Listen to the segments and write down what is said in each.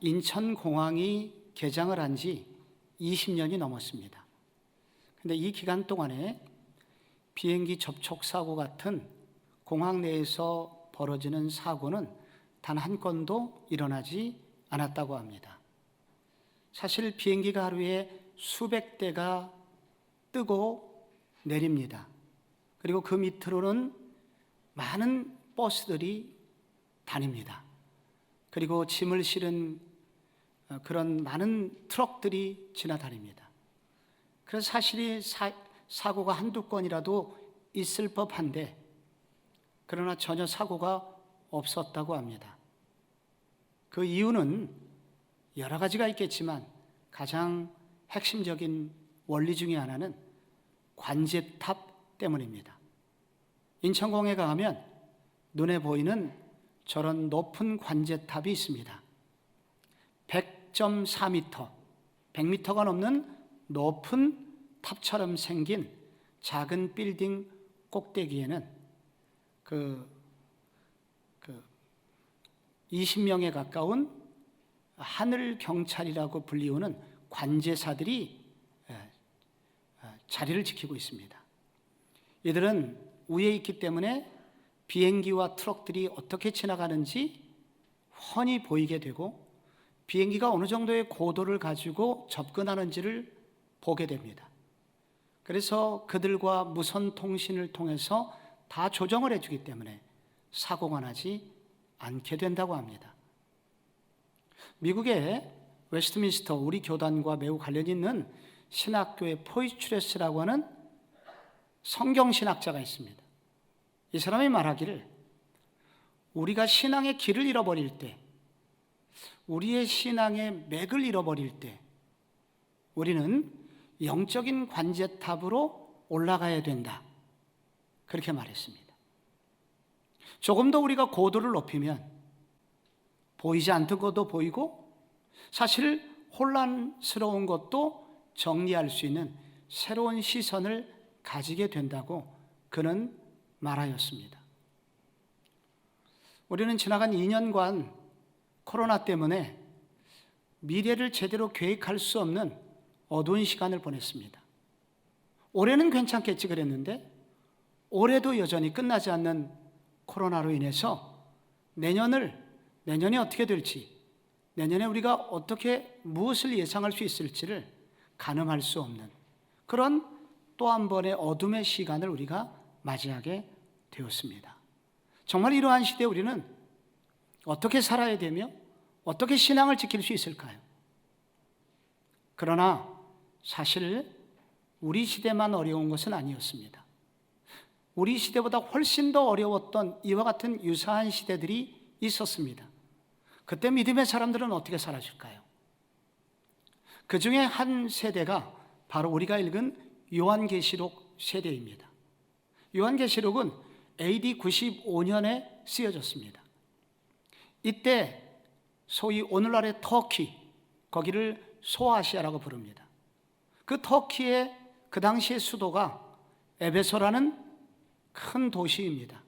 인천공항이 개장을 한 지 20년이 넘었습니다. 근데 이 기간 동안에 비행기 접촉 사고 같은 공항 내에서 벌어지는 사고는 단 한 건도 일어나지 않았다고 합니다. 사실 비행기가 하루에 수백 대가 뜨고 내립니다. 그리고 그 밑으로는 많은 버스들이 다닙니다. 그리고 짐을 실은 그런 많은 트럭들이 지나다닙니다. 그래서 사실이 사고가 한두 건이라도 있을 법한데, 그러나 전혀 사고가 없었다고 합니다. 그 이유는 여러 가지가 있겠지만 가장 핵심적인 원리 중에 하나는 관제탑 때문입니다. 인천공항에 가면 눈에 보이는 저런 높은 관제탑이 있습니다. 100.4m, 100m가 넘는 높은 탑처럼 생긴 작은 빌딩 꼭대기에는 20명에 가까운 하늘 경찰이라고 불리우는 관제사들이 자리를 지키고 있습니다. 이들은 위에 있기 때문에 비행기와 트럭들이 어떻게 지나가는지 훤히 보이게 되고, 비행기가 어느 정도의 고도를 가지고 접근하는지를 보게 됩니다. 그래서 그들과 무선 통신을 통해서 다 조정을 해주기 때문에 사고가 나지 않게 된다고 합니다. 미국의 웨스트민스터 우리 교단과 매우 관련 있는 신학교의 포이츄레스라고 하는 성경신학자가 있습니다. 이 사람이 말하기를, 우리가 신앙의 길을 잃어버릴 때, 우리의 신앙의 맥을 잃어버릴 때 우리는 영적인 관제탑으로 올라가야 된다, 그렇게 말했습니다. 조금 더 우리가 고도를 높이면 보이지 않던 것도 보이고, 사실 혼란스러운 것도 정리할 수 있는 새로운 시선을 가지게 된다고 그는 말하였습니다. 우리는 지나간 2년간 코로나 때문에 미래를 제대로 계획할 수 없는 어두운 시간을 보냈습니다. 올해는 괜찮겠지 그랬는데 올해도 여전히 끝나지 않는 코로나로 인해서 내년이 어떻게 될지, 내년에 우리가 어떻게 무엇을 예상할 수 있을지를 가늠할 수 없는 그런 또 한 번의 어둠의 시간을 우리가 맞이하게 되었습니다. 정말 이러한 시대에 우리는 어떻게 살아야 되며 어떻게 신앙을 지킬 수 있을까요? 그러나 사실 우리 시대만 어려운 것은 아니었습니다. 우리 시대보다 훨씬 더 어려웠던 이와 같은 유사한 시대들이 있었습니다. 그때 믿음의 사람들은 어떻게 살았을까요? 그 중에 한 세대가 바로 우리가 읽은 요한계시록 세대입니다. 요한계시록은 AD 95년에 쓰여졌습니다. 이때 소위 오늘날의 터키, 거기를 소아시아라고 부릅니다. 그 터키의 그 당시의 수도가 에베소라는 큰 도시입니다.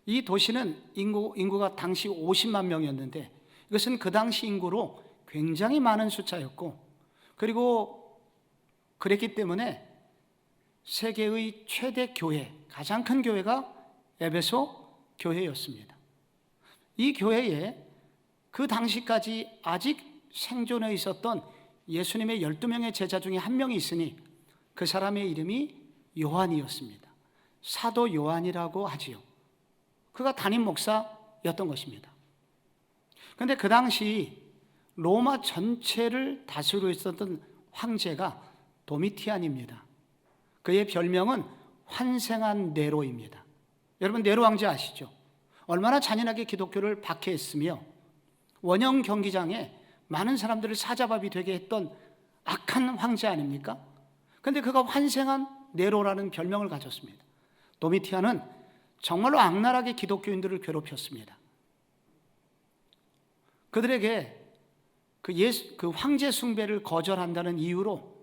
이 도시는 인구가 당시 50만 명이었는데 이것은 그 당시 인구로 굉장히 많은 숫자였고, 그리고 그랬기 때문에 세계의 최대 교회, 가장 큰 교회가 에베소 교회였습니다. 이 교회에 그 당시까지 아직 생존해 있었던 예수님의 12명의 제자 중에 한 명이 있으니 그 사람의 이름이 요한이었습니다. 사도 요한이라고 하지요. 그가 담임 목사였던 것입니다. 그런데 그 당시 로마 전체를 다스리고 있었던 황제가 도미티안입니다. 그의 별명은 환생한 네로입니다. 여러분, 네로 황제 아시죠? 얼마나 잔인하게 기독교를 박해했으며 원형 경기장에 많은 사람들을 사자밥이 되게 했던 악한 황제 아닙니까? 그런데 그가 환생한 네로라는 별명을 가졌습니다. 도미티안은 정말로 악랄하게 기독교인들을 괴롭혔습니다. 그들에게 그 황제 숭배를 거절한다는 이유로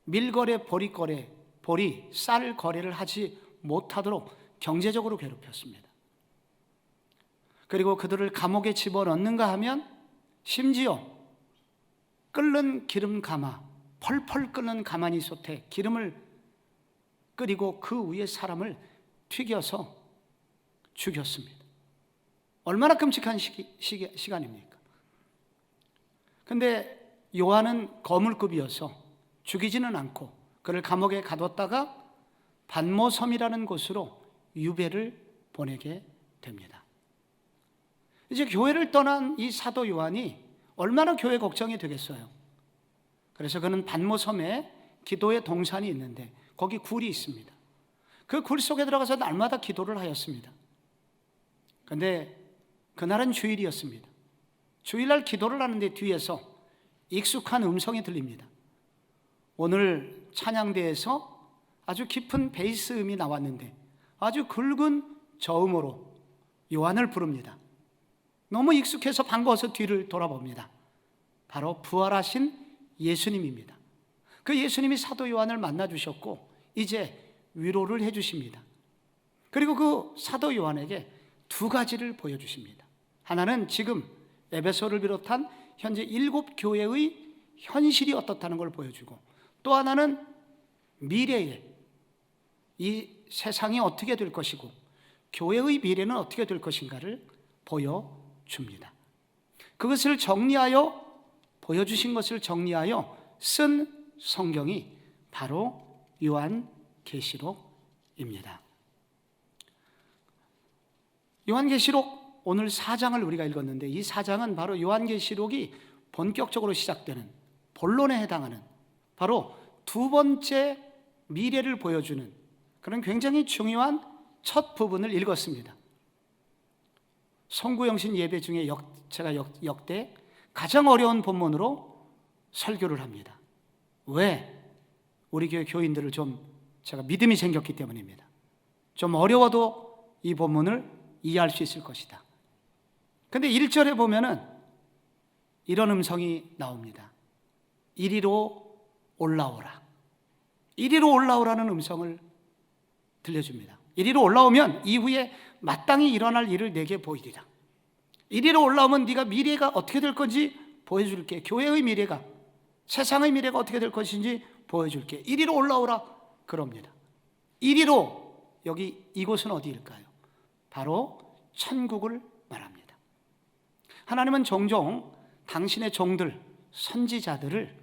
밀거래, 보리, 쌀 거래를 하지 못하도록 경제적으로 괴롭혔습니다. 그리고 그들을 감옥에 집어넣는가 하면 심지어 끓는 기름 가마, 펄펄 끓는 가마니솥에 기름을 끓이고 그 위에 사람을 튀겨서 죽였습니다. 얼마나 끔찍한 시간입니까? 근데 요한은 거물급이어서 죽이지는 않고 그를 감옥에 가뒀다가 반모섬이라는 곳으로 유배를 보내게 됩니다. 이제 교회를 떠난 이 사도 요한이 얼마나 교회 걱정이 되겠어요. 그래서 그는 반모섬에 기도의 동산이 있는데 거기 굴이 있습니다. 그 굴 속에 들어가서 날마다 기도를 하였습니다. 그런데 그날은 주일이었습니다. 주일날 기도를 하는데 뒤에서 익숙한 음성이 들립니다. 오늘 찬양대에서 아주 깊은 베이스 음이 나왔는데 아주 굵은 저음으로 요한을 부릅니다. 너무 익숙해서 반가워서 뒤를 돌아봅니다. 바로 부활하신 예수님입니다. 그 예수님이 사도 요한을 만나 주셨고 이제 위로를 해 주십니다. 그리고 그 사도 요한에게 두 가지를 보여주십니다. 하나는 지금 에베소를 비롯한 현재 7교회의 현실이 어떻다는 걸 보여주고, 또 하나는 미래에 이 세상이 어떻게 될 것이고 교회의 미래는 어떻게 될 것인가를 보여줍니다. 그것을 정리하여 보여주신 것을 정리하여 쓴 성경이 바로 요한계시록입니다. 요한계시록 오늘 4장을 우리가 읽었는데 이 4장은 바로 요한계시록이 본격적으로 시작되는 본론에 해당하는 바로 두 번째 미래를 보여주는 그런 굉장히 중요한 첫 부분을 읽었습니다. 성구영신 예배 중에 제가 역대 가장 어려운 본문으로 설교를 합니다. 왜? 우리 교회 교인들을 좀 제가 믿음이 생겼기 때문입니다. 좀 어려워도 이 본문을 이해할 수 있을 것이다. 근데 1절에 보면은 이런 음성이 나옵니다. 이리로 올라오라. 이리로 올라오라는 음성을 들려줍니다. 이리로 올라오면 이후에 마땅히 일어날 일을 내게 보이리라. 이리로 올라오면 네가 미래가 어떻게 될 건지 보여줄게. 교회의 미래가, 세상의 미래가 어떻게 될 것인지 보여줄게. 이리로 올라오라 그럽니다. 이리로, 여기 이곳은 어디일까요? 바로 천국을 말합니다. 하나님은 종종 당신의 종들, 선지자들을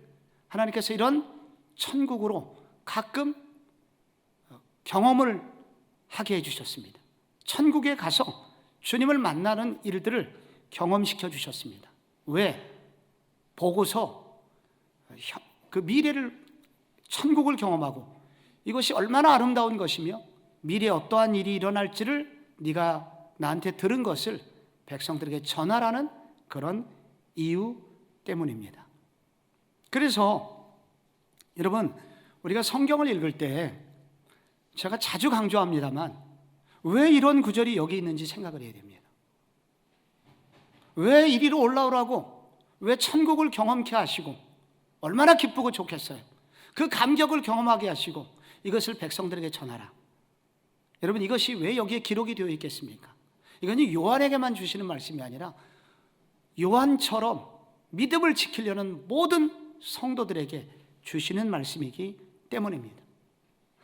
하나님께서 이런 천국으로 가끔 경험을 하게 해주셨습니다. 천국에 가서 주님을 만나는 일들을 경험시켜 주셨습니다. 왜? 보고서 그 미래를, 천국을 경험하고 이것이 얼마나 아름다운 것이며 미래에 어떠한 일이 일어날지를 네가 나한테 들은 것을 백성들에게 전하라는 그런 이유 때문입니다. 그래서 여러분, 우리가 성경을 읽을 때 제가 자주 강조합니다만 왜 이런 구절이 여기 있는지 생각을 해야 됩니다. 왜 이리로 올라오라고, 왜 천국을 경험케 하시고 얼마나 기쁘고 좋겠어요. 그 감격을 경험하게 하시고 이것을 백성들에게 전하라. 여러분, 이것이 왜 여기에 기록이 되어 있겠습니까? 이건 요한에게만 주시는 말씀이 아니라 요한처럼 믿음을 지키려는 모든 성도들에게 주시는 말씀이기 때문입니다.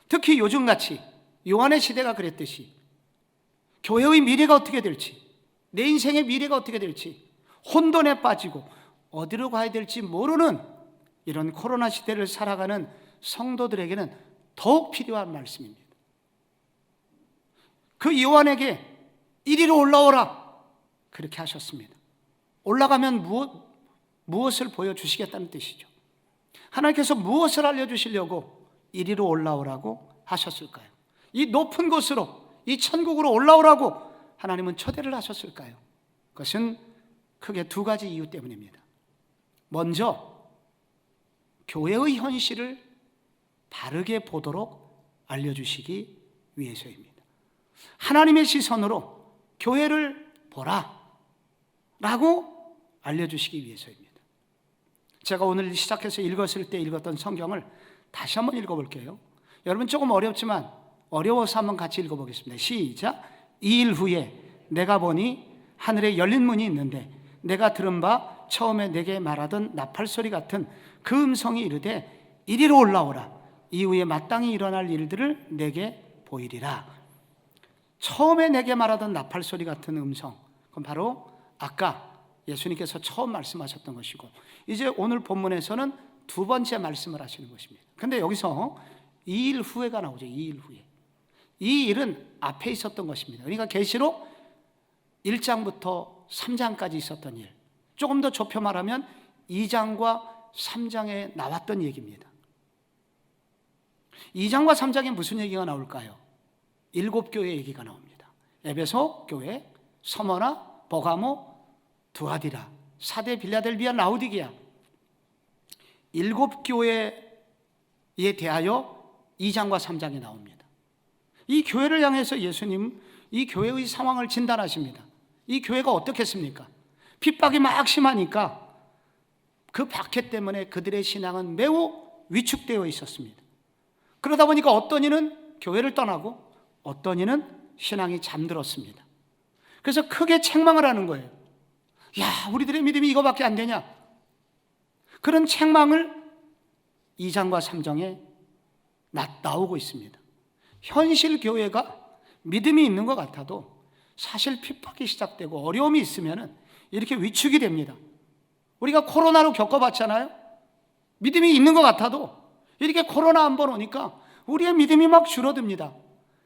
특히 요즘같이 요한의 시대가 그랬듯이 교회의 미래가 어떻게 될지, 내 인생의 미래가 어떻게 될지 혼돈에 빠지고 어디로 가야 될지 모르는 이런 코로나 시대를 살아가는 성도들에게는 더욱 필요한 말씀입니다. 그 요한에게 이리로 올라오라 그렇게 하셨습니다. 올라가면 무엇을 보여주시겠다는 뜻이죠. 하나님께서 무엇을 알려주시려고 이리로 올라오라고 하셨을까요? 이 높은 곳으로, 이 천국으로 올라오라고 하나님은 초대를 하셨을까요? 그것은 크게 두 가지 이유 때문입니다. 먼저 교회의 현실을 바르게 보도록 알려주시기 위해서입니다. 하나님의 시선으로 교회를 보라 라고 알려주시기 위해서입니다. 제가 오늘 시작해서 읽었을 때 읽었던 성경을 다시 한번 읽어볼게요. 여러분, 조금 어렵지만 어려워서 한번 같이 읽어보겠습니다. 시작. 2일 후에 내가 보니 하늘에 열린 문이 있는데 내가 들은 바 처음에 내게 말하던 나팔소리 같은 그 음성이 이르되 이리로 올라오라. 이후에 마땅히 일어날 일들을 내게 보이리라. 처음에 내게 말하던 나팔소리 같은 음성, 그건 바로 아까 예수님께서 처음 말씀하셨던 것이고, 이제 오늘 본문에서는 두 번째 말씀을 하시는 것입니다. 근데 여기서 2일 후에가 나오죠. 2일 후에. 이 일은 앞에 있었던 것입니다. 그러니까 계시록 1장부터 3장까지 있었던 일, 조금 더 좁혀 말하면 2장과 3장에 나왔던 얘기입니다. 2장과 3장에 무슨 얘기가 나올까요? 7교회 얘기가 나옵니다. 에베소 교회, 서머나, 버가모, 두아디라, 사대, 빌라델비아, 라우디게아, 7교회에 대하여 2장과 3장이 나옵니다. 이 교회를 향해서 예수님 이 교회의 상황을 진단하십니다. 이 교회가 어떻겠습니까? 핍박이 막 심하니까 그 박해 때문에 그들의 신앙은 매우 위축되어 있었습니다. 그러다 보니까 어떤 이는 교회를 떠나고 어떤 이는 신앙이 잠들었습니다. 그래서 크게 책망을 하는 거예요. 야, 우리들의 믿음이 이거밖에 안 되냐? 그런 책망을 2장과 3장에 나오고 있습니다. 현실 교회가 믿음이 있는 것 같아도 사실 핍박이 시작되고 어려움이 있으면 이렇게 위축이 됩니다. 우리가 코로나로 겪어봤잖아요. 믿음이 있는 것 같아도 이렇게 코로나 한 번 오니까 우리의 믿음이 막 줄어듭니다.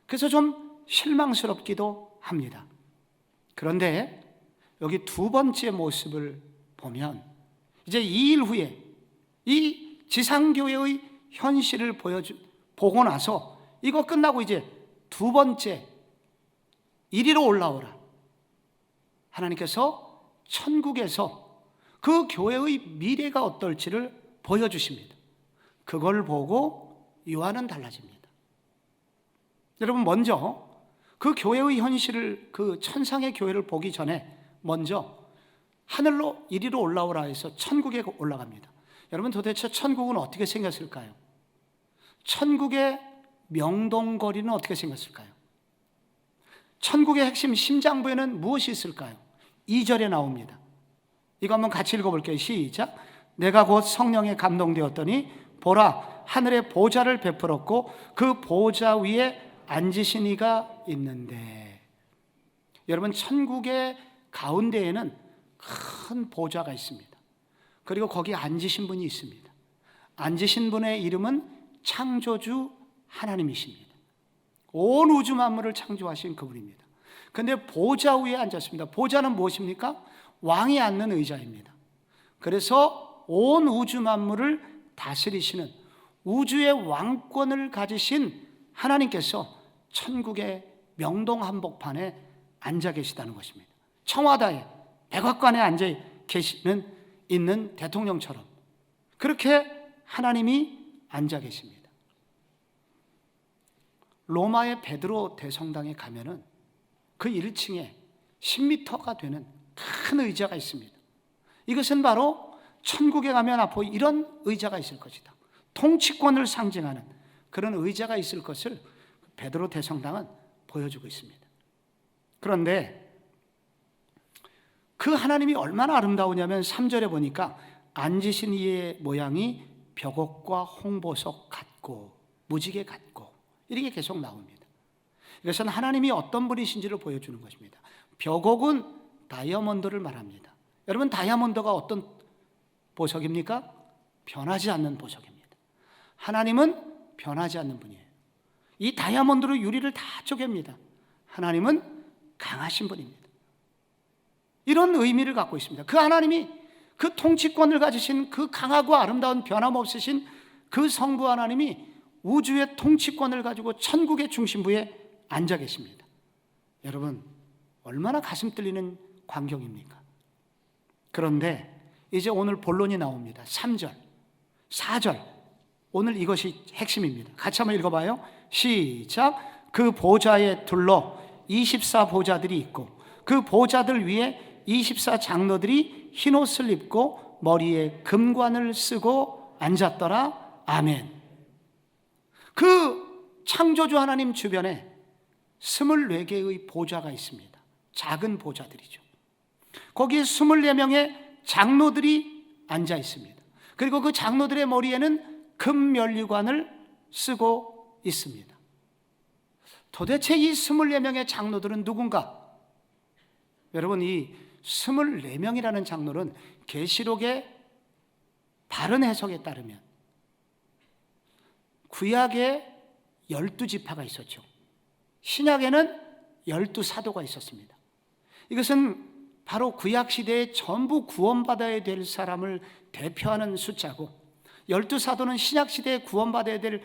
그래서 좀 실망스럽기도 합니다. 그런데 여기 두 번째 모습을 보면 이제 2일 후에 이 지상교회의 현실을 보고 나서 이거 끝나고 이제 두 번째 이리로 올라오라. 하나님께서 천국에서 그 교회의 미래가 어떨지를 보여주십니다. 그걸 보고 요한은 달라집니다. 여러분, 먼저 그 교회의 현실을, 그 천상의 교회를 보기 전에 먼저 하늘로 이리로 올라오라 해서 천국에 올라갑니다. 여러분, 도대체 천국은 어떻게 생겼을까요? 천국의 명동거리는 어떻게 생겼을까요? 천국의 핵심 심장부에는 무엇이 있을까요? 2절에 나옵니다. 이거 한번 같이 읽어볼게요. 시작. 내가 곧 성령에 감동되었더니 보라, 하늘에 보좌를 베풀었고 그 보좌 위에 앉으신 이가 있는데. 여러분, 천국의 가운데에는 큰 보좌가 있습니다. 그리고 거기 앉으신 분이 있습니다. 앉으신 분의 이름은 창조주 하나님이십니다. 온 우주 만물을 창조하신 그분입니다. 그런데 보좌 위에 앉았습니다. 보좌는 무엇입니까? 왕이 앉는 의자입니다. 그래서 온 우주 만물을 다스리시는 우주의 왕권을 가지신 하나님께서 천국의 명동 한복판에 앉아 계시다는 것입니다. 청와대에, 백악관에 앉아 있는 대통령처럼 그렇게 하나님이 앉아 계십니다. 로마의 베드로 대성당에 가면은 그 1층에 10m가 되는 큰 의자가 있습니다. 이것은 바로 천국에 가면 앞으로 이런 의자가 있을 것이다. 통치권을 상징하는 그런 의자가 있을 것을 베드로 대성당은 보여주고 있습니다. 그런데 그 하나님이 얼마나 아름다우냐면 3절에 보니까 앉으신 이의 모양이 벽옥과 홍보석 같고 무지개 같고 이렇게 계속 나옵니다. 이것은 하나님이 어떤 분이신지를 보여주는 것입니다. 벽옥은 다이아몬드를 말합니다. 여러분, 다이아몬드가 어떤 보석입니까? 변하지 않는 보석입니다. 하나님은 변하지 않는 분이에요. 이 다이아몬드로 유리를 다 쪼갭니다. 하나님은 강하신 분입니다. 이런 의미를 갖고 있습니다. 그 하나님이, 그 통치권을 가지신 그 강하고 아름다운 변함없으신 그 성부 하나님이 우주의 통치권을 가지고 천국의 중심부에 앉아 계십니다. 여러분, 얼마나 가슴 뚫리는 광경입니까? 그런데 이제 오늘 본론이 나옵니다. 3절, 4절. 오늘 이것이 핵심입니다. 같이 한번 읽어봐요. 시작. 그 보좌에 둘러 24보좌들이 있고 그 보좌들 위에 24장로들이 흰옷을 입고 머리에 금관을 쓰고 앉았더라. 아멘. 그 창조주 하나님 주변에 24개의 보좌가 있습니다. 작은 보좌들이죠. 거기에 24명의 장로들이 앉아 있습니다. 그리고 그 장로들의 머리에는 금면류관을 쓰고 있습니다. 도대체 이 24명의 장로들은 누군가? 여러분, 이 24명이라는 장로는 계시록의 바른 해석에 따르면 구약에 12지파가 있었죠. 신약에는 12사도가 있었습니다. 이것은 바로 구약 시대에 전부 구원받아야 될 사람을 대표하는 숫자고, 12사도는 신약 시대에 구원받아야 될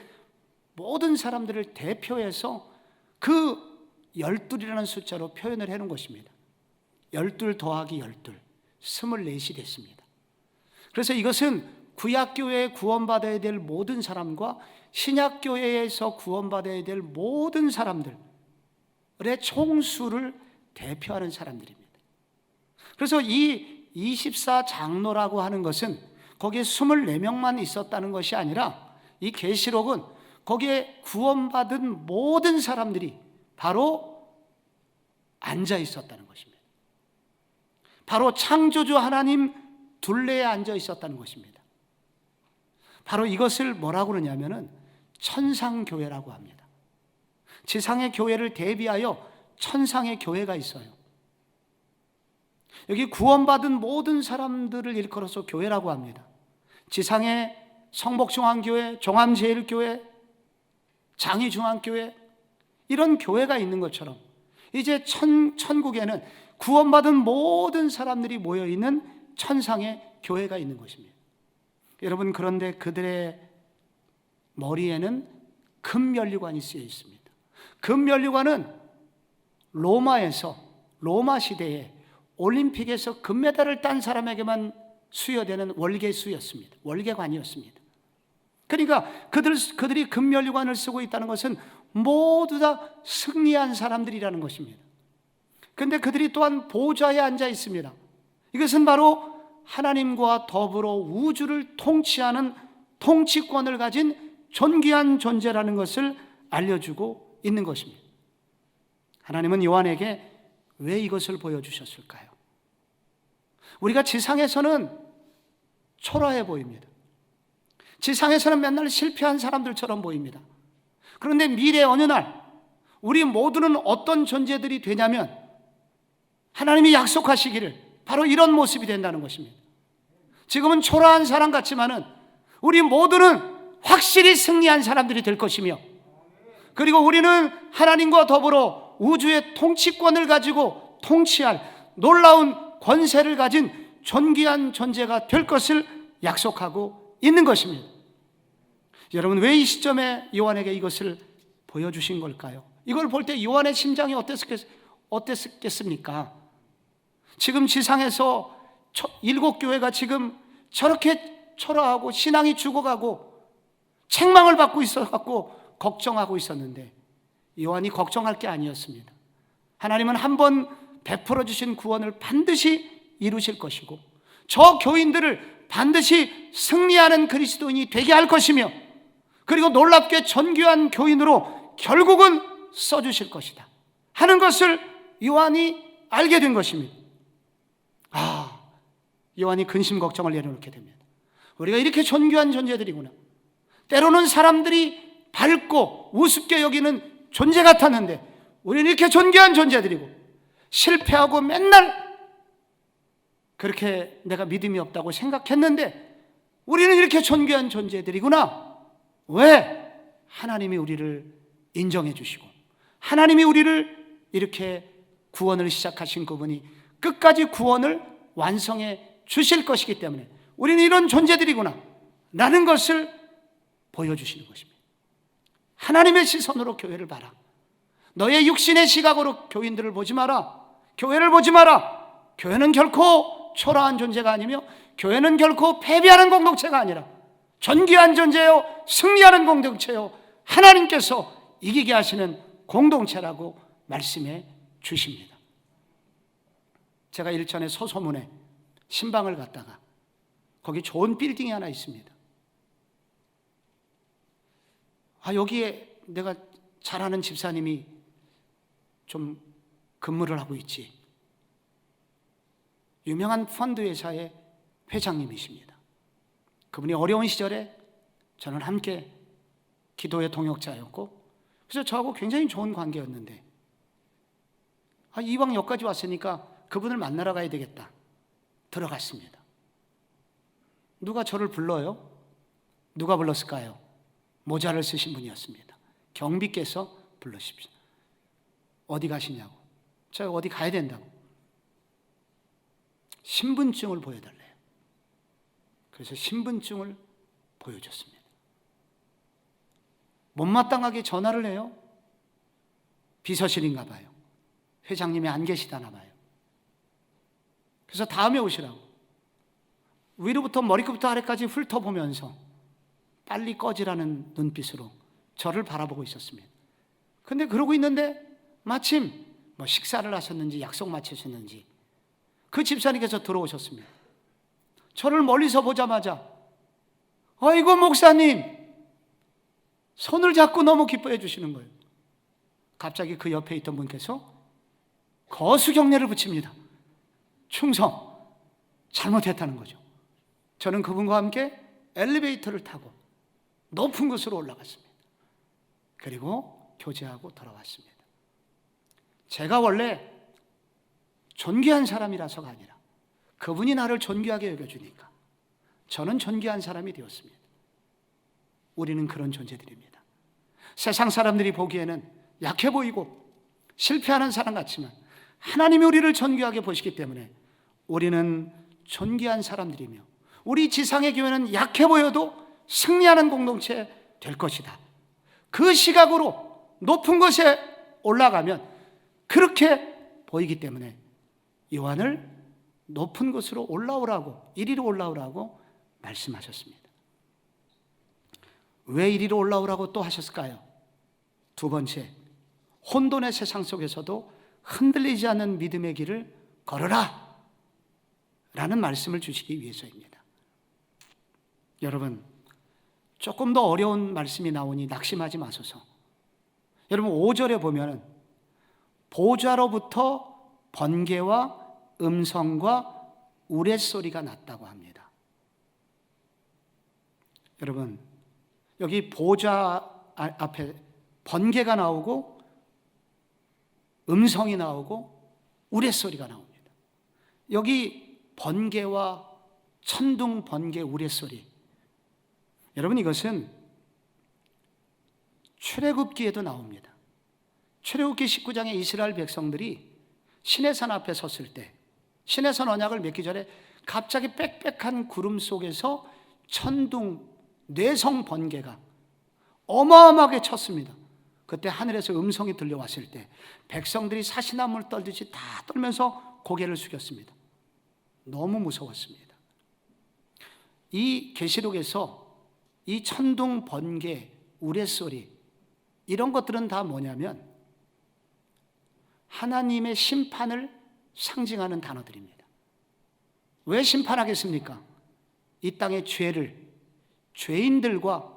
모든 사람들을 대표해서 그 12이라는 숫자로 표현을 해놓은 것입니다. 12 더하기 12, 24이 됐습니다. 그래서 이것은 구약교회에 구원받아야 될 모든 사람과 신약교회에서 구원받아야 될 모든 사람들의 총수를 대표하는 사람들입니다. 그래서 이 24장로라고 하는 것은 거기에 24명만 있었다는 것이 아니라, 이 계시록은 거기에 구원받은 모든 사람들이 바로 앉아 있었다는 것입니다. 바로 창조주 하나님 둘레에 앉아 있었다는 것입니다. 바로 이것을 뭐라고 그러냐면은 천상교회라고 합니다. 지상의 교회를 대비하여 천상의 교회가 있어요. 여기 구원받은 모든 사람들을 일컬어서 교회라고 합니다. 지상의 성복중앙교회, 종암제일교회, 장희중앙교회, 이런 교회가 있는 것처럼 이제 천국에는 구원받은 모든 사람들이 모여있는 천상의 교회가 있는 것입니다. 여러분, 그런데 그들의 머리에는 금면류관이 쓰여 있습니다. 금면류관은 로마 시대에 올림픽에서 금메달을 딴 사람에게만 수여되는 월계수였습니다. 월계관이었습니다. 그러니까 그들이 금면류관을 쓰고 있다는 것은 모두 다 승리한 사람들이라는 것입니다. 그런데 그들이 또한 보좌에 앉아 있습니다. 이것은 바로 하나님과 더불어 우주를 통치하는 통치권을 가진 존귀한 존재라는 것을 알려주고 있는 것입니다. 하나님은 요한에게 왜 이것을 보여주셨을까요? 우리가 지상에서는 초라해 보입니다. 지상에서는 맨날 실패한 사람들처럼 보입니다. 그런데 미래 어느 날 우리 모두는 어떤 존재들이 되냐면, 하나님이 약속하시기를 바로 이런 모습이 된다는 것입니다. 지금은 초라한 사람 같지만은 우리 모두는 확실히 승리한 사람들이 될 것이며, 그리고 우리는 하나님과 더불어 우주의 통치권을 가지고 통치할 놀라운 권세를 가진 존귀한 존재가 될 것을 약속하고 있는 것입니다. 여러분, 왜 이 시점에 요한에게 이것을 보여주신 걸까요? 이걸 볼 때 요한의 심장이 어땠겠습니까? 지금 지상에서 7교회가 지금 저렇게 초라하고 신앙이 죽어가고 책망을 받고 있어갖고 걱정하고 있었는데, 요한이 걱정할 게 아니었습니다. 하나님은 한번 베풀어 주신 구원을 반드시 이루실 것이고, 저 교인들을 반드시 승리하는 그리스도인이 되게 할 것이며, 그리고 놀랍게 존귀한 교인으로 결국은 써주실 것이다 하는 것을 요한이 알게 된 것입니다. 요한이 근심 걱정을 내려놓게 됩니다. 우리가 이렇게 존귀한 존재들이구나. 때로는 사람들이 밝고 우습게 여기는 존재 같았는데 우리는 이렇게 존귀한 존재들이고, 실패하고 맨날 그렇게 내가 믿음이 없다고 생각했는데 우리는 이렇게 존귀한 존재들이구나. 왜? 하나님이 우리를 인정해 주시고, 하나님이 우리를 이렇게 구원을 시작하신 그분이 끝까지 구원을 완성해 주실 것이기 때문에 우리는 이런 존재들이구나 라는 것을 보여주시는 것입니다. 하나님의 시선으로 교회를 봐라. 너의 육신의 시각으로 교인들을 보지 마라. 교회를 보지 마라. 교회는 결코 초라한 존재가 아니며, 교회는 결코 패배하는 공동체가 아니라 존귀한 존재요, 승리하는 공동체요, 하나님께서 이기게 하시는 공동체라고 말씀해 주십니다. 제가 일전에 소소문에 신방을 갔다가 거기 좋은 빌딩이 하나 있습니다. 여기에 내가 잘 아는 집사님이 좀 근무를 하고 있지. 유명한 펀드 회사의 회장님이십니다. 그분이 어려운 시절에 저는 함께 기도의 동역자였고, 그래서 저하고 굉장히 좋은 관계였는데, 이왕 여기까지 왔으니까 그분을 만나러 가야 되겠다. 들어갔습니다. 누가 저를 불러요? 누가 불렀을까요? 모자를 쓰신 분이었습니다. 경비께서 불러십시오. 어디 가시냐고. 제가 어디 가야 된다고. 신분증을 보여달래요. 그래서 신분증을 보여줬습니다. 못마땅하게 전화를 해요. 비서실인가 봐요. 회장님이 안 계시다나 봐요. 그래서 다음에 오시라고. 위로부터 머리끝부터 아래까지 훑어보면서 빨리 꺼지라는 눈빛으로 저를 바라보고 있었습니다. 근데 그러고 있는데 마침 식사를 하셨는지 약속 맞추셨는지 그 집사님께서 들어오셨습니다. 저를 멀리서 보자마자 아이고 목사님, 손을 잡고 너무 기뻐해 주시는 거예요. 갑자기 그 옆에 있던 분께서 거수경례를 붙입니다. 충성, 잘못했다는 거죠. 저는 그분과 함께 엘리베이터를 타고 높은 곳으로 올라갔습니다. 그리고 교제하고 돌아왔습니다. 제가 원래 존귀한 사람이라서가 아니라 그분이 나를 존귀하게 여겨주니까 저는 존귀한 사람이 되었습니다. 우리는 그런 존재들입니다. 세상 사람들이 보기에는 약해 보이고 실패하는 사람 같지만 하나님이 우리를 존귀하게 보시기 때문에 우리는 존귀한 사람들이며 우리 지상의 교회는 약해 보여도 승리하는 공동체 될 것이다. 그 시각으로 높은 곳에 올라가면 그렇게 보이기 때문에 요한을 높은 곳으로 올라오라고, 이리로 올라오라고 말씀하셨습니다. 왜 이리로 올라오라고 또 하셨을까요? 두 번째, 혼돈의 세상 속에서도 흔들리지 않는 믿음의 길을 걸어라 라는 말씀을 주시기 위해서입니다. 여러분, 조금 더 어려운 말씀이 나오니 낙심하지 마소서. 여러분 5절에 보면 보좌로부터 번개와 음성과 우레소리가 났다고 합니다. 여러분, 여기 보좌 앞에 번개가 나오고 음성이 나오고 우레소리가 나옵니다. 여기 번개와 천둥, 번개, 우레소리, 여러분 이것은 출애굽기에도 나옵니다. 출애굽기 19장에 이스라엘 백성들이 시내산 앞에 섰을 때 시내산 언약을 맺기 전에 갑자기 빽빽한 구름 속에서 천둥, 뇌성 번개가 어마어마하게 쳤습니다. 그때 하늘에서 음성이 들려왔을 때 백성들이 사시나무를 떨듯이 다 떨면서 고개를 숙였습니다. 너무 무서웠습니다. 이 계시록에서 이 천둥, 번개, 우레소리 이런 것들은 다 뭐냐면 하나님의 심판을 상징하는 단어들입니다. 왜 심판하겠습니까? 이 땅의 죄를, 죄인들과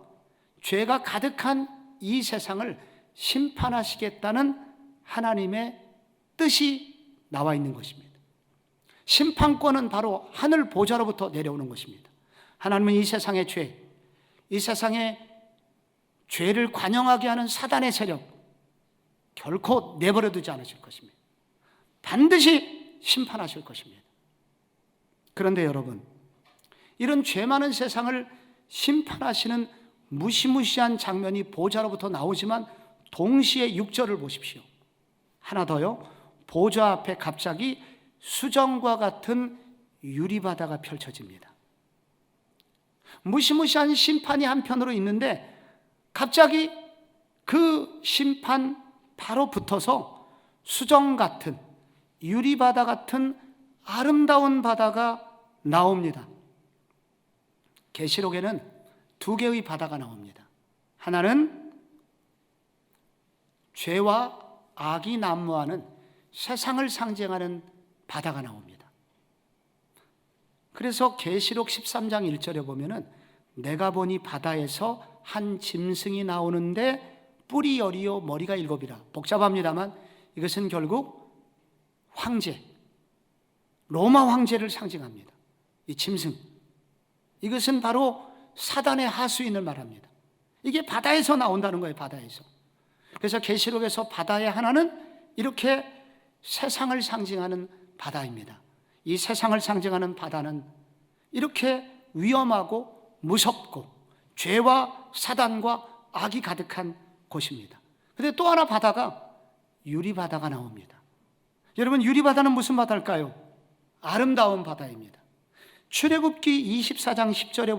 죄가 가득한 이 세상을 심판하시겠다는 하나님의 뜻이 나와 있는 것입니다. 심판권은 바로 하늘 보좌로부터 내려오는 것입니다. 하나님은 이 세상의 죄, 이 세상의 죄를 관영하게 하는 사단의 세력 결코 내버려 두지 않으실 것입니다. 반드시 심판하실 것입니다. 그런데 여러분, 이런 죄 많은 세상을 심판하시는 무시무시한 장면이 보좌로부터 나오지만 동시에 6절을 보십시오. 하나 더요. 보좌 앞에 갑자기 수정과 같은 유리바다가 펼쳐집니다. 무시무시한 심판이 한편으로 있는데 갑자기 그 심판 바로 붙어서 수정 같은 유리바다 같은 아름다운 바다가 나옵니다. 계시록에는 두 개의 바다가 나옵니다. 하나는 죄와 악이 난무하는 세상을 상징하는 바다가 나옵니다. 그래서 계시록 13장 1절에 보면은 내가 보니 바다에서 한 짐승이 나오는데 뿔이 10이요 머리가 7이라. 복잡합니다만 이것은 결국 황제, 로마 황제를 상징합니다. 이 짐승, 이것은 바로 사단의 하수인을 말합니다. 이게 바다에서 나온다는 거예요. 바다에서. 그래서 계시록에서 바다의 하나는 이렇게 세상을 상징하는 바다입니다. 이 세상을 상징하는 바다는 이렇게 위험하고 무섭고 죄와 사단과 악이 가득한 곳입니다. 그런데 또 하나 바다가 유리바다가 나옵니다. 여러분, 유리바다는 무슨 바다일까요? 아름다운 바다입니다. 출애굽기 24장 10절에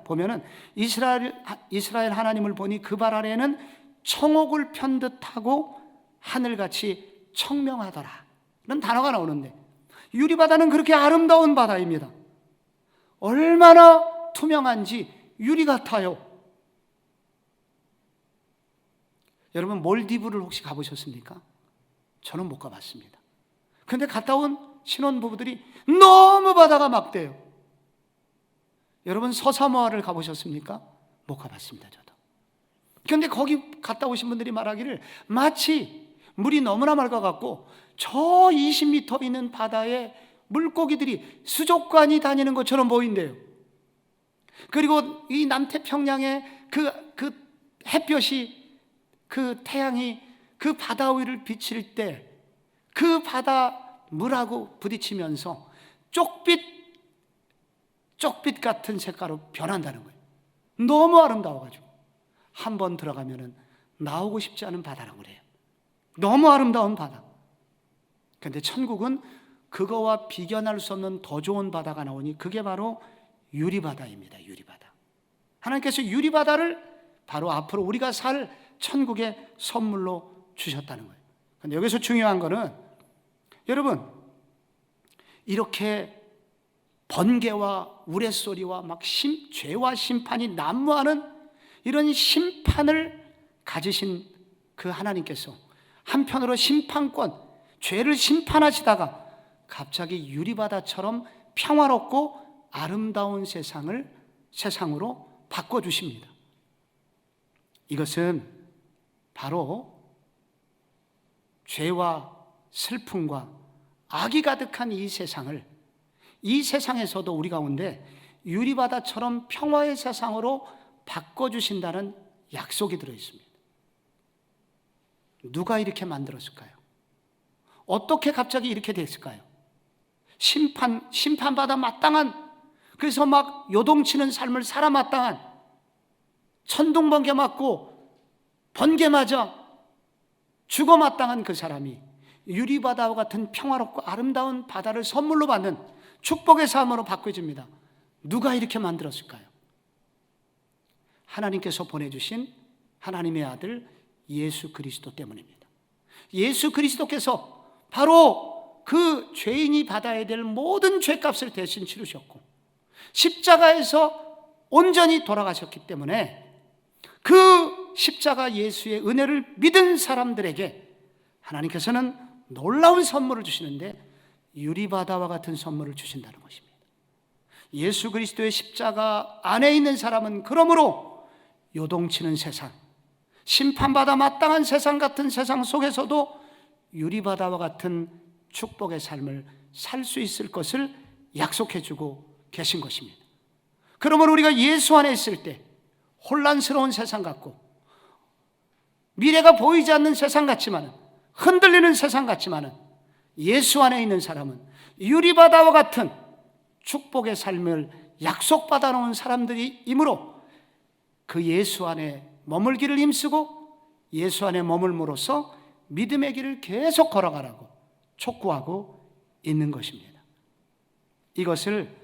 보면은 이스라엘 하나님을 보니 그 발 아래에는 청옥을 편 듯하고 하늘같이 청명하더라 라는 단어가 나오는데, 유리바다는 그렇게 아름다운 바다입니다. 얼마나 투명한지 유리 같아요. 여러분, 몰디브를 혹시 가보셨습니까? 저는 못 가봤습니다. 그런데 갔다 온 신혼부부들이 너무 바다가 막대요. 여러분, 서사모아를 가보셨습니까? 못 가봤습니다. 저도. 그런데 거기 갔다 오신 분들이 말하기를 마치 물이 너무나 맑아갖고 저 20m 있는 바다에 물고기들이 수족관이 다니는 것처럼 보인대요. 그리고 이 남태평양의 그 햇볕이, 그 태양이 그 바다 위를 비칠 때 그 바다 물하고 부딪히면서 쪽빛 같은 색깔로 변한다는 거예요. 너무 아름다워가지고 한 번 들어가면은 나오고 싶지 않은 바다라고 그래요. 너무 아름다운 바다. 그런데 천국은 그거와 비견할 수 없는 더 좋은 바다가 나오니 그게 바로 유리바다입니다. 유리바다. 하나님께서 유리바다를 바로 앞으로 우리가 살 천국의 선물로 주셨다는 거예요. 그런데 여기서 중요한 거는, 여러분, 이렇게 번개와 우레소리와 막 죄와 심판이 난무하는 이런 심판을 가지신 그 하나님께서 한편으로 심판권, 죄를 심판하시다가 갑자기 유리바다처럼 평화롭고 아름다운 세상으로 바꿔주십니다. 이것은 바로 죄와 슬픔과 악이 가득한 이 세상에서도 우리 가운데 유리바다처럼 평화의 세상으로 바꿔주신다는 약속이 들어있습니다. 누가 이렇게 만들었을까요? 어떻게 갑자기 이렇게 됐을까요? 심판받아 마땅한, 그래서 막 요동치는 삶을 살아 마땅한, 천둥번개 맞고 번개 맞아 죽어 마땅한 그 사람이 유리바다와 같은 평화롭고 아름다운 바다를 선물로 받는 축복의 삶으로 바꿔줍니다. 누가 이렇게 만들었을까요? 하나님께서 보내주신 하나님의 아들 예수 그리스도 때문입니다. 예수 그리스도께서 바로 그 죄인이 받아야 될 모든 죄값을 대신 치르셨고 십자가에서 온전히 돌아가셨기 때문에 그 십자가 예수의 은혜를 믿은 사람들에게 하나님께서는 놀라운 선물을 주시는데 유리바다와 같은 선물을 주신다는 것입니다. 예수 그리스도의 십자가 안에 있는 사람은 그러므로 요동치는 세상, 심판받아 마땅한 세상 같은 세상 속에서도 유리바다와 같은 축복의 삶을 살 수 있을 것을 약속해 주고 계신 것입니다. 그러므로 우리가 예수 안에 있을 때 혼란스러운 세상 같고 미래가 보이지 않는 세상 같지만은, 흔들리는 세상 같지만은 예수 안에 있는 사람은 유리바다와 같은 축복의 삶을 약속받아 놓은 사람들이므로 그 예수 안에 머물기를 힘쓰고 예수 안에 머물므로써 믿음의 길을 계속 걸어가라고 촉구하고 있는 것입니다. 이것을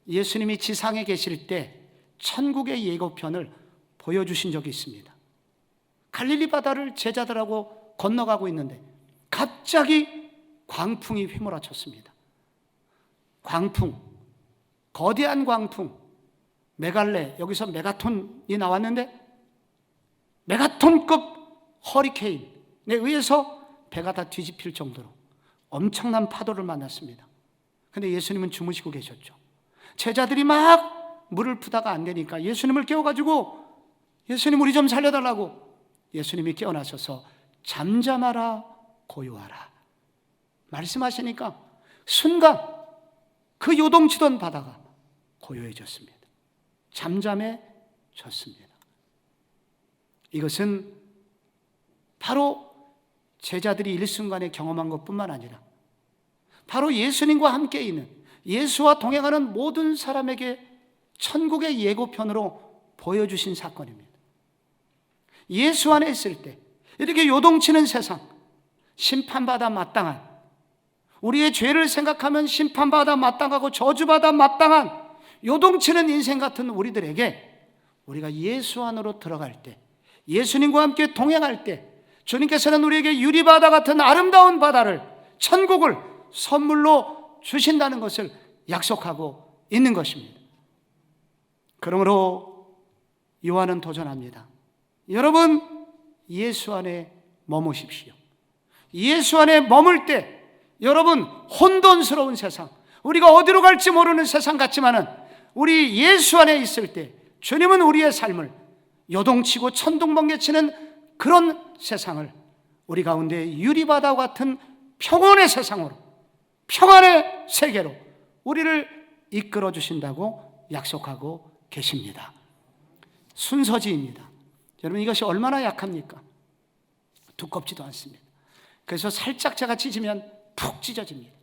예수님이 지상에 계실 때 천국의 예고편을 보여주신 적이 있습니다. 갈릴리 바다를 제자들하고 건너가고 있는데 갑자기 광풍이 휘몰아쳤습니다. 광풍, 거대한 광풍, 메갈레, 여기서 메가톤이 나왔는데 메가톤급 허리케인에 의해서 배가 다 뒤집힐 정도로 엄청난 파도를 만났습니다. 그런데 예수님은 주무시고 계셨죠. 제자들이 막 물을 푸다가 안 되니까 예수님을 깨워가지고 예수님 우리 좀 살려달라고 예수님이 깨어나셔서 잠잠하라 고요하라 말씀하시니까 순간 그 요동치던 바다가 고요해졌습니다. 잠잠해졌습니다. 이것은 바로 제자들이 일순간에 경험한 것뿐만 아니라 바로 예수님과 함께 있는, 예수와 동행하는 모든 사람에게 천국의 예고편으로 보여주신 사건입니다. 예수 안에 있을 때 이렇게 요동치는 세상, 심판받아 마땅한, 우리의 죄를 생각하면 심판받아 마땅하고 저주받아 마땅한 요동치는 인생 같은 우리들에게 우리가 예수 안으로 들어갈 때, 예수님과 함께 동행할 때 주님께서는 우리에게 유리바다 같은 아름다운 바다를, 천국을 선물로 주신다는 것을 약속하고 있는 것입니다. 그러므로 요한은 도전합니다. 여러분, 예수 안에 머무십시오. 예수 안에 머물 때 여러분, 혼돈스러운 세상, 우리가 어디로 갈지 모르는 세상 같지만은 우리 예수 안에 있을 때 주님은 우리의 삶을 요동치고 천둥번개치는 그런 세상을 우리 가운데 유리바다와 같은 평온의 세상으로, 평안의 세계로 우리를 이끌어 주신다고 약속하고 계십니다. 순서지입니다. 여러분, 이것이 얼마나 약합니까? 두껍지도 않습니다. 그래서 살짝 제가 찢으면 푹 찢어집니다.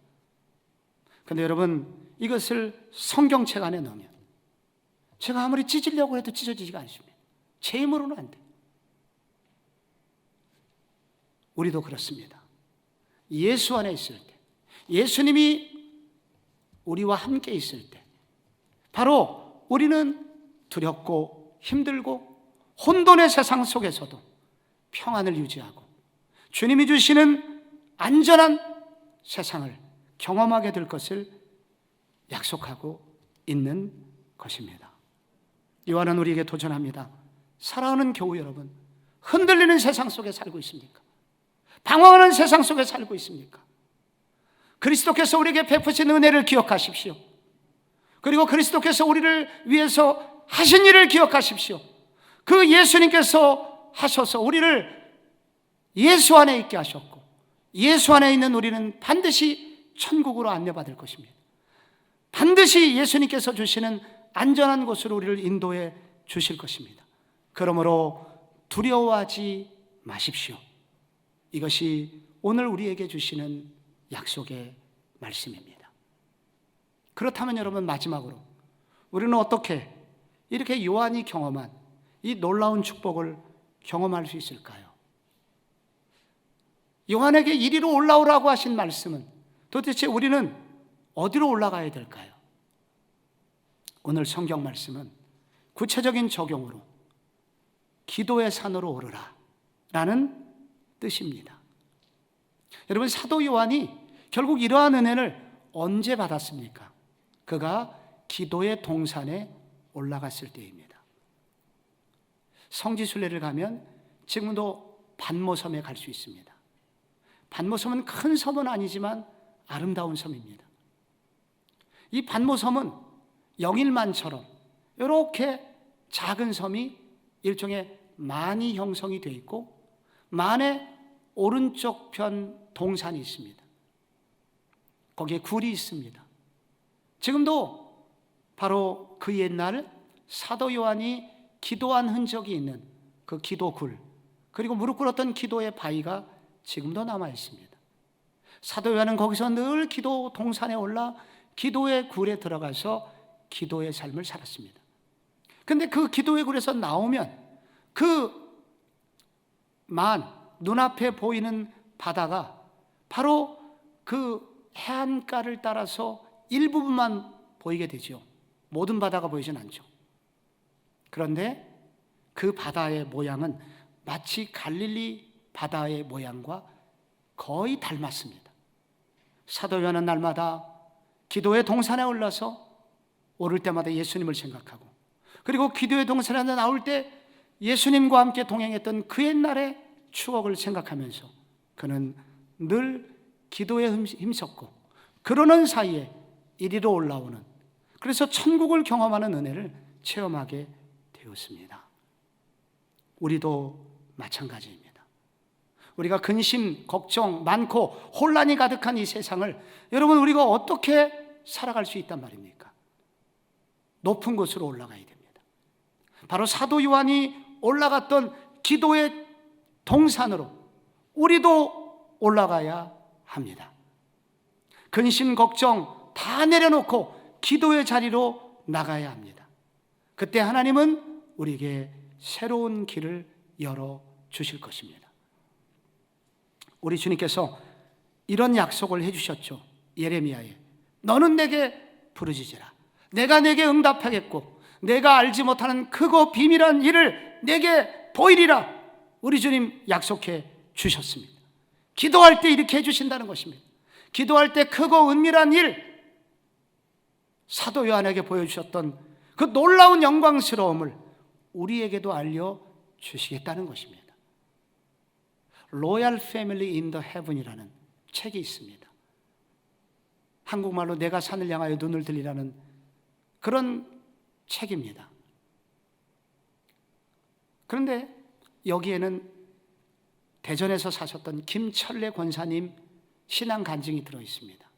그런데 여러분, 이것을 성경책 안에 넣으면 제가 아무리 찢으려고 해도 찢어지지가 않습니다. 제 힘으로는 안 돼요. 우리도 그렇습니다. 예수 안에 있을 때, 예수님이 우리와 함께 있을 때 바로 우리는 두렵고 힘들고 혼돈의 세상 속에서도 평안을 유지하고 주님이 주시는 안전한 세상을 경험하게 될 것을 약속하고 있는 것입니다. 요한은 우리에게 도전합니다. 사랑하는 교우 여러분, 흔들리는 세상 속에 살고 있습니까? 방황하는 세상 속에 살고 있습니까? 그리스도께서 우리에게 베푸신 은혜를 기억하십시오. 그리고 그리스도께서 우리를 위해서 하신 일을 기억하십시오. 그 예수님께서 하셔서 우리를 예수 안에 있게 하셨고, 예수 안에 있는 우리는 반드시 천국으로 안내받을 것입니다. 반드시 예수님께서 주시는 안전한 곳으로 우리를 인도해 주실 것입니다. 그러므로 두려워하지 마십시오. 이것이 오늘 우리에게 주시는 약속의 말씀입니다. 그렇다면 여러분, 마지막으로 우리는 어떻게 이렇게 요한이 경험한 이 놀라운 축복을 경험할 수 있을까요? 요한에게 이리로 올라오라고 하신 말씀은 도대체 우리는 어디로 올라가야 될까요? 오늘 성경 말씀은 구체적인 적용으로 기도의 산으로 오르라 라는 뜻입니다. 여러분, 사도 요한이 결국 이러한 은혜를 언제 받았습니까? 그가 기도의 동산에 올라갔을 때입니다. 성지순례를 가면 지금도 반모섬에 갈 수 있습니다. 반모섬은 큰 섬은 아니지만 아름다운 섬입니다. 이 반모섬은 영일만처럼 이렇게 작은 섬이 일종의 만이 형성이 되어 있고, 만의 오른쪽 편 동산이 있습니다. 거기에 굴이 있습니다. 지금도 바로 그 옛날 사도 요한이 기도한 흔적이 있는 그 기도굴, 그리고 무릎 꿇었던 기도의 바위가 지금도 남아 있습니다. 사도 요한은 거기서 늘 기도 동산에 올라 기도의 굴에 들어가서 기도의 삶을 살았습니다. 그런데 그 기도의 굴에서 나오면 그 눈앞에 보이는 바다가 바로 그 해안가를 따라서 일부분만 보이게 되죠. 모든 바다가 보이진 않죠. 그런데 그 바다의 모양은 마치 갈릴리 바다의 모양과 거의 닮았습니다. 사도 요한은 날마다 기도의 동산에 올라서 오를 때마다 예수님을 생각하고, 그리고 기도의 동산에 나올 때 예수님과 함께 동행했던 그 옛날의 추억을 생각하면서 그는 늘 기도에 힘썼고, 그러는 사이에 이리로 올라오는, 그래서 천국을 경험하는 은혜를 체험하게 되었습니다. 우리도 마찬가지입니다. 우리가 근심, 걱정 많고 혼란이 가득한 이 세상을 여러분, 우리가 어떻게 살아갈 수 있단 말입니까? 높은 곳으로 올라가야 됩니다. 바로 사도 요한이 올라갔던 기도의 동산으로 우리도 올라가야 합니다. 근심, 걱정 다 내려놓고 기도의 자리로 나가야 합니다. 그때 하나님은 우리에게 새로운 길을 열어주실 것입니다. 우리 주님께서 이런 약속을 해주셨죠. 예레미야에 너는 내게 부르짖으라. 내가 내게 응답하겠고 내가 알지 못하는 크고 비밀한 일을 내게 보이리라. 우리 주님 약속해 주셨습니다. 기도할 때 이렇게 해주신다는 것입니다. 기도할 때 크고 은밀한 일, 사도 요한에게 보여주셨던 그 놀라운 영광스러움을 우리에게도 알려주시겠다는 것입니다. Royal Family in the Heaven이라는 책이 있습니다. 한국말로 내가 산을 향하여 눈을 들리라는 그런 책입니다. 그런데 여기에는 대전에서 사셨던 김철래 권사님 신앙 간증이 들어 있습니다.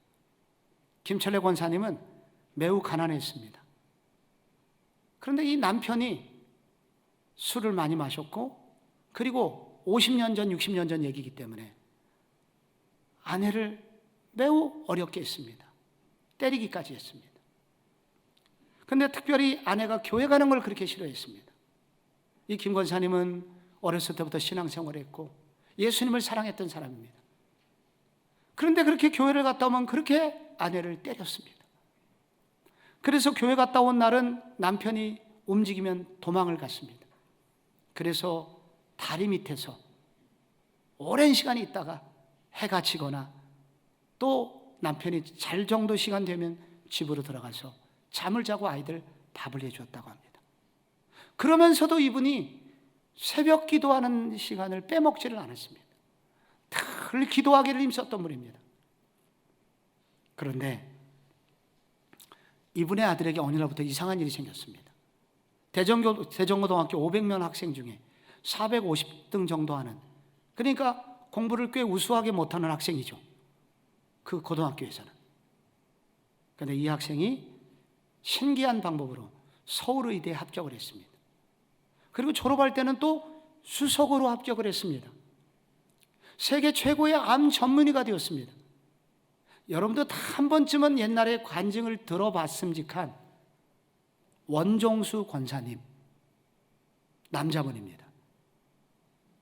김철래 권사님은 매우 가난했습니다. 그런데 이 남편이 술을 많이 마셨고, 그리고 50년 전, 60년 전 얘기이기 때문에 아내를 매우 어렵게 했습니다. 때리기까지 했습니다. 그런데 특별히 아내가 교회 가는 걸 그렇게 싫어했습니다. 이 김 권사님은 어렸을 때부터 신앙생활을 했고 예수님을 사랑했던 사람입니다. 그런데 그렇게 교회를 갔다 오면 그렇게 아내를 때렸습니다. 그래서 교회 갔다 온 날은 남편이 움직이면 도망을 갔습니다. 그래서 다리 밑에서 오랜 시간이 있다가 해가 지거나 또 남편이 잘 정도 시간 되면 집으로 들어가서 잠을 자고 아이들 밥을 해주었다고 합니다. 그러면서도 이분이 새벽 기도하는 시간을 빼먹지를 않았습니다. 늘 기도하기를 힘썼던 분입니다. 그런데 이분의 아들에게 어느 날부터 이상한 일이 생겼습니다. 대전고등학교 500명 학생 중에 450등 정도 하는, 그러니까 공부를 꽤 우수하게 못하는 학생이죠. 그 고등학교에서는. 그런데 이 학생이 신기한 방법으로 서울의대에 합격을 했습니다. 그리고 졸업할 때는 또 수석으로 합격을 했습니다. 세계 최고의 암 전문의가 되었습니다. 여러분도 다 한 번쯤은 옛날에 관증을 들어봤음직한 원종수 권사님, 남자분입니다.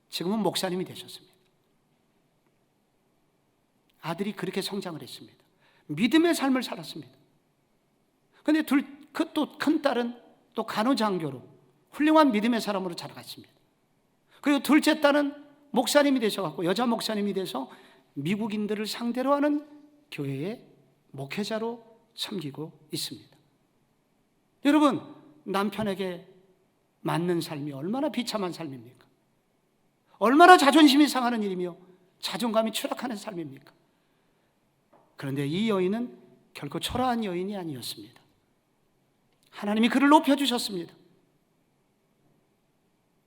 지금은 목사님이 되셨습니다. 아들이 그렇게 성장을 했습니다. 믿음의 삶을 살았습니다. 그런데 또 큰 딸은 또 간호장교로 훌륭한 믿음의 사람으로 자라갔습니다. 그리고 둘째 딸은 목사님이 되셔갖고 여자 목사님이 돼서 미국인들을 상대로 하는 교회의 목회자로 섬기고 있습니다. 여러분, 남편에게 맞는 삶이 얼마나 비참한 삶입니까? 얼마나 자존심이 상하는 일이며 자존감이 추락하는 삶입니까? 그런데 이 여인은 결코 초라한 여인이 아니었습니다. 하나님이 그를 높여주셨습니다.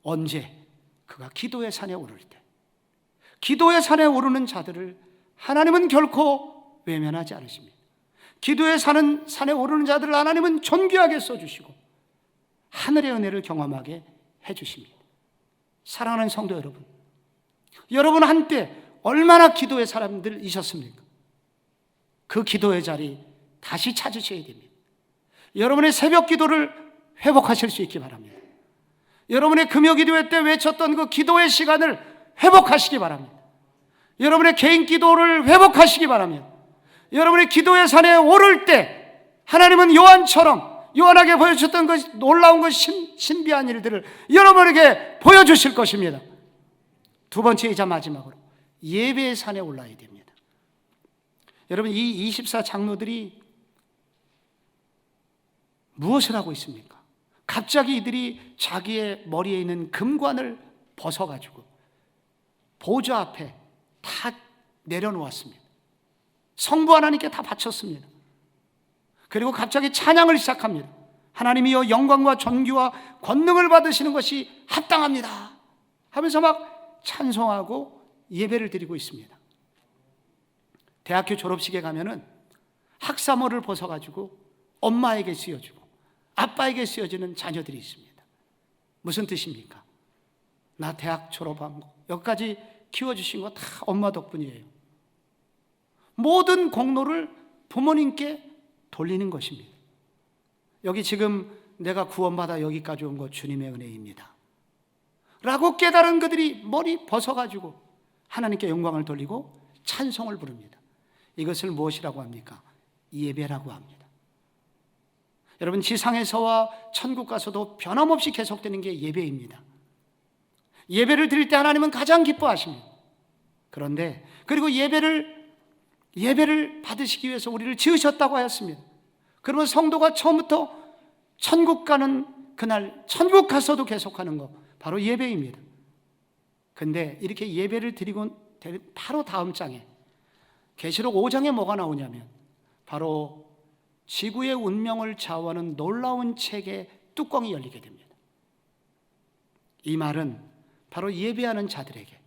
언제? 그가 기도의 산에 오를 때. 기도의 산에 오르는 자들을 하나님은 결코 외면하지 않으십니다. 기도의 산에 오르는 자들을 하나님은 존귀하게 써주시고 하늘의 은혜를 경험하게 해주십니다. 사랑하는 성도 여러분, 여러분 한때 얼마나 기도의 사람들이셨습니까? 그 기도의 자리 다시 찾으셔야 됩니다. 여러분의 새벽 기도를 회복하실 수 있기 바랍니다. 여러분의 금요 기도회 때 외쳤던 그 기도의 시간을 회복하시기 바랍니다. 여러분의 개인 기도를 회복하시기 바랍니다. 여러분의 기도의 산에 오를 때 하나님은 요한에게 보여주셨던 그 놀라운 그 신비한 일들을 여러분에게 보여주실 것입니다. 두 번째이자 마지막으로 예배의 산에 올라야 됩니다. 여러분, 이 24 장로들이 무엇을 하고 있습니까? 갑자기 이들이 자기의 머리에 있는 금관을 벗어가지고 보좌 앞에 다 내려놓았습니다. 성부 하나님께 다 바쳤습니다. 그리고 갑자기 찬양을 시작합니다. 하나님이여 영광과 존귀와 권능을 받으시는 것이 합당합니다 하면서 막 찬송하고 예배를 드리고 있습니다. 대학교 졸업식에 가면은 학사모를 벗어가지고 엄마에게 씌워주고 아빠에게 씌워주는 자녀들이 있습니다. 무슨 뜻입니까? 나 대학 졸업한 거, 여기까지 키워주신 거 다 엄마 덕분이에요. 모든 공로를 부모님께 돌리는 것입니다. 여기 지금 내가 구원받아 여기까지 온 거 주님의 은혜입니다 라고 깨달은 그들이 머리 벗어가지고 하나님께 영광을 돌리고 찬송을 부릅니다. 이것을 무엇이라고 합니까? 예배라고 합니다. 여러분, 지상에서와 천국 가서도 변함없이 계속되는 게 예배입니다. 예배를 드릴 때 하나님은 가장 기뻐하십니다. 그런데 그리고 예배를 받으시기 위해서 우리를 지으셨다고 하였습니다. 그러면 성도가 처음부터 천국 가는 그날 천국 가서도 계속하는 거 바로 예배입니다. 근데 이렇게 예배를 드리고 바로 다음 장에 계시록 5장에 뭐가 나오냐면 바로 지구의 운명을 좌우하는 놀라운 책의 뚜껑이 열리게 됩니다. 이 말은 바로 예배하는 자들에게,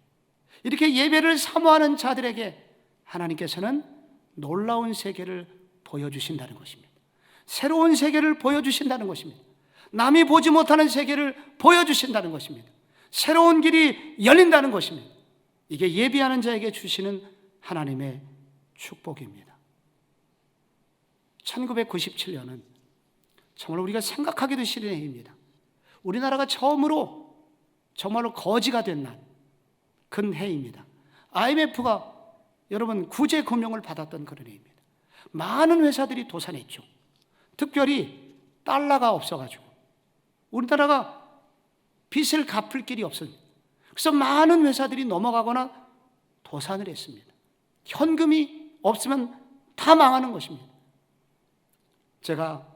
이렇게 예배를 사모하는 자들에게 하나님께서는 놀라운 세계를 보여주신다는 것입니다. 새로운 세계를 보여주신다는 것입니다. 남이 보지 못하는 세계를 보여주신다는 것입니다. 새로운 길이 열린다는 것입니다. 이게 예배하는 자에게 주시는 하나님의 축복입니다. 1997년은 정말 우리가 생각하기도 싫은 해입니다. 우리나라가 처음으로 정말로 거지가 된 날, 큰 해입니다. IMF가 여러분 구제 금융을 받았던 그런 해입니다. 많은 회사들이 도산했죠. 특별히 달러가 없어가지고 우리나라가 빚을 갚을 길이 없습니다. 그래서 많은 회사들이 넘어가거나 도산을 했습니다. 현금이 없으면 다 망하는 것입니다. 제가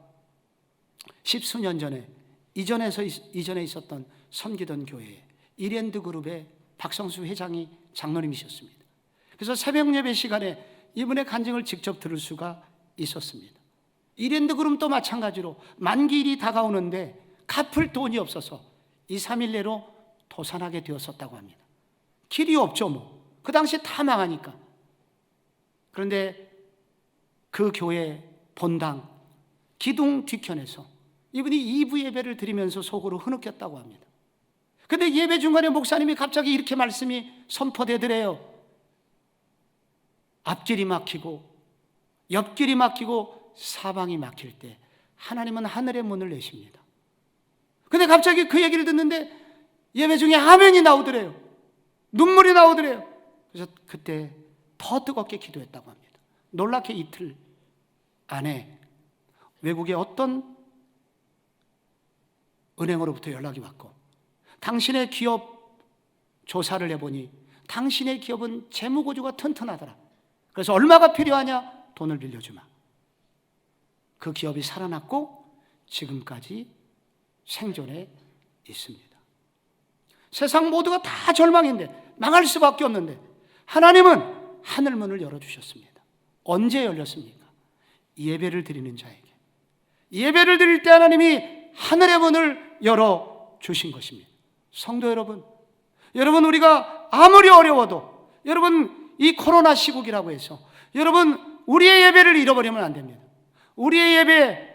10수년 전에 이전에 있었던 섬기던 교회에 이랜드 그룹의 박성수 회장이 장로님이셨습니다. 그래서 새벽 예배 시간에 이분의 간증을 직접 들을 수가 있었습니다. 이랜드 그룹도 마찬가지로 만기일이 다가오는데 갚을 돈이 없어서 2, 3일 내로 도산하게 되었었다고 합니다. 길이 없죠 뭐. 그 당시에 다 망하니까. 그런데 그 교회 본당 기둥 뒤편에서 이분이 2부 예배를 드리면서 속으로 흐느꼈다고 합니다. 근데 예배 중간에 목사님이 갑자기 이렇게 말씀이 선포되더래요. 앞길이 막히고 옆길이 막히고 사방이 막힐 때 하나님은 하늘의 문을 여십니다. 근데 갑자기 그 얘기를 듣는데 예배 중에 아멘이 나오더래요. 눈물이 나오더래요. 그래서 그때 더 뜨겁게 기도했다고 합니다. 놀랍게 이틀 안에 외국의 어떤 은행으로부터 연락이 왔고, 당신의 기업 조사를 해보니 당신의 기업은 재무구조가 튼튼하더라. 그래서 얼마가 필요하냐? 돈을 빌려주마. 그 기업이 살아났고 지금까지 생존해 있습니다. 세상 모두가 다 절망인데, 망할 수밖에 없는데 하나님은 하늘문을 열어주셨습니다. 언제 열렸습니까? 예배를 드리는 자에게. 예배를 드릴 때 하나님이 하늘의 문을 열어주신 것입니다. 성도 여러분, 우리가 아무리 어려워도, 여러분 이 코로나 시국이라고 해서 여러분 우리의 예배를 잃어버리면 안 됩니다. 우리의 예배,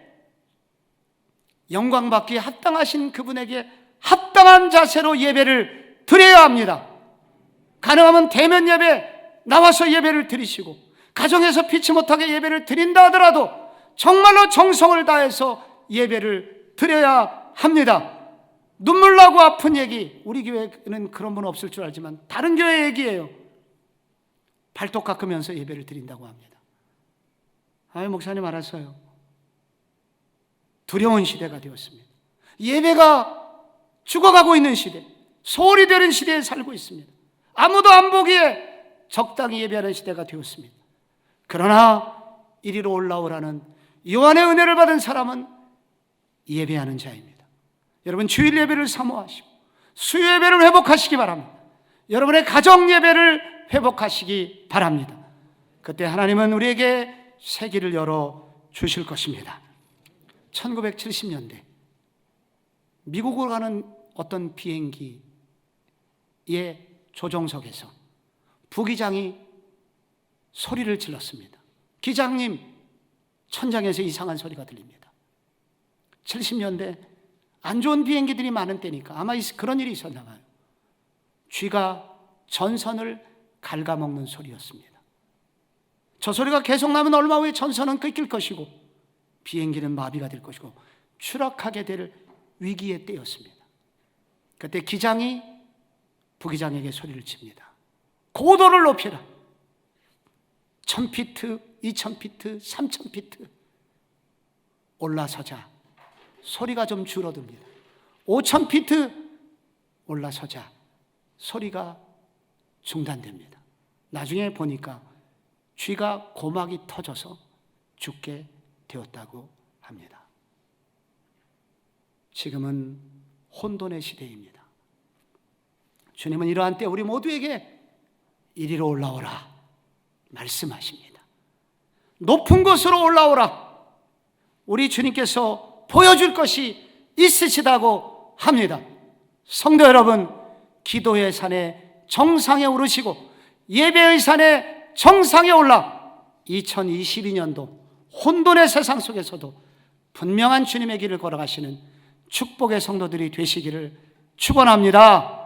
영광받기에 합당하신 그분에게 합당한 자세로 예배를 드려야 합니다. 가능하면 대면 예배 나와서 예배를 드리시고, 가정에서 피치 못하게 예배를 드린다 하더라도 정말로 정성을 다해서 예배를 드려야 합니다. 눈물 나고 아픈 얘기, 우리 교회는 그런 분 없을 줄 알지만 다른 교회 얘기예요. 발톱 깎으면서 예배를 드린다고 합니다. 아유, 목사님 알았어요. 두려운 시대가 되었습니다. 예배가 죽어가고 있는 시대, 소홀히 되는 시대에 살고 있습니다. 아무도 안 보기에 적당히 예배하는 시대가 되었습니다. 그러나 이리로 올라오라는 요한의 은혜를 받은 사람은 예배하는 자입니다. 여러분 주일 예배를 사모하시고 수요 예배를 회복하시기 바랍니다. 여러분의 가정 예배를 회복하시기 바랍니다. 그때 하나님은 우리에게 새 길을 열어 주실 것입니다. 1970년대 미국으로 가는 어떤 비행기의 조종석에서 부기장이 소리를 질렀습니다. 기장님, 천장에서 이상한 소리가 들립니다. 70년대 안 좋은 비행기들이 많은 때니까 아마 그런 일이 있었나 봐요. 쥐가 전선을 갉아먹는 소리였습니다. 저 소리가 계속 나면 얼마 후에 전선은 끊길 것이고 비행기는 마비가 될 것이고 추락하게 될 위기의 때였습니다. 그때 기장이 부기장에게 소리를 칩니다. 고도를 높여라. 1000피트, 2000피트, 3000피트 올라서자. 소리가 좀 줄어듭니다. 5000피트 올라서자. 소리가 중단됩니다. 나중에 보니까 쥐가 고막이 터져서 죽게 되었다고 합니다. 지금은 혼돈의 시대입니다. 주님은 이러한 때 우리 모두에게 이리로 올라오라 말씀하십니다. 높은 곳으로 올라오라. 우리 주님께서 보여줄 것이 있으시다고 합니다. 성도 여러분, 기도의 산에 정상에 오르시고 예배의 산에 정상에 올라 2022년도 혼돈의 세상 속에서도 분명한 주님의 길을 걸어가시는 축복의 성도들이 되시기를 축원합니다.